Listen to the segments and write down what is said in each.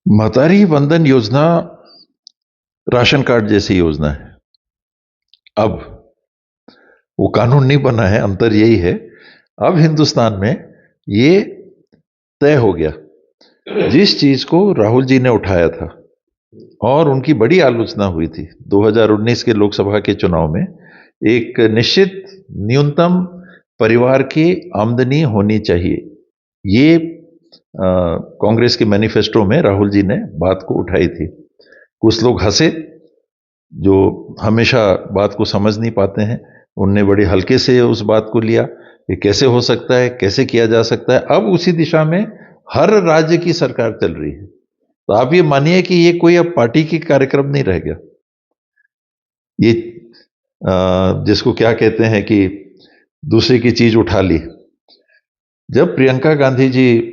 महतारी वंदन योजना ration card जैसी योजना है। अब वो कानून नहीं बना है, अंतर यही है। अब हिंदुस्तान में ये तय हो गया, जिस चीज को राहुल जी ने उठाया था और उनकी बड़ी आलोचना हुई थी 2019 के लोकसभा के चुनाव में, एक निश्चित न्यूनतम परिवार की आमदनी होनी चाहिए। ये कांग्रेस के मैनिफेस्टो में राहुल जी ने बात को उठाई थी। कुछ लोग हंसे, जो हमेशा बात को समझ नहीं पाते हैं, उनने बड़े हल्के से उस बात को लिया। ये कैसे हो सकता है, कैसे किया जा सकता है। अब उसी दिशा में हर राज्य की सरकार चल रही है। तो आप ये मानिए कि ये कोई अब पार्टी की कार्यक्रम नहीं रह गया। ये जिसको क्या कहते हैं कि दूसरे की चीज उठा ली। जब प्रियंका गांधी जी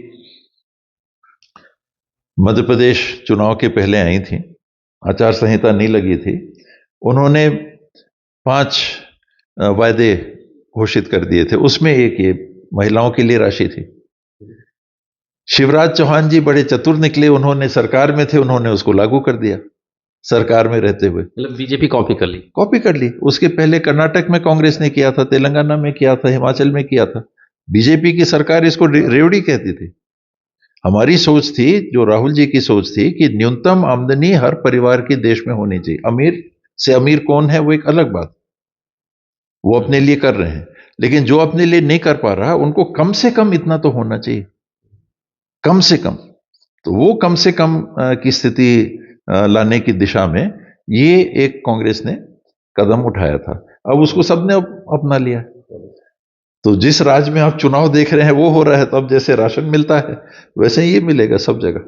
मध्य प्रदेश चुनाव के पहले आई थी, आचार संहिता नहीं लगी थी, उन्होंने 5 वायदे घोषित कर दिए थे। उसमें एक ये महिलाओं के लिए राशि थी। शिवराज चौहान जी बड़े चतुर निकले, उन्होंने सरकार में थे, उन्होंने उसको लागू कर दिया सरकार में रहते हुए। मतलब बीजेपी कॉपी कर ली। उसके पहले कर्नाटक में कांग्रेस ने किया था, तेलंगाना में किया था, हिमाचल में किया था। बीजेपी की सरकार इसको रेवड़ी कहती थी। हमारी सोच थी, जो राहुल जी की सोच थी, कि न्यूनतम आमदनी हर परिवार की देश में होनी चाहिए। अमीर से अमीर कौन है वो एक अलग बात, वो अपने लिए कर रहे हैं, लेकिन जो अपने लिए नहीं कर पा रहा, उनको कम से कम इतना तो होना चाहिए, कम से कम। तो वो कम से कम की स्थिति लाने की दिशा में ये एक कांग्रेस ने कदम उठाया था। अब उसको सबने अपना लिया। तो जिस राज्य में आप चुनाव देख रहे हैं वो हो रहा है, तो अब जैसे राशन मिलता है वैसे ही ये मिलेगा सब जगह।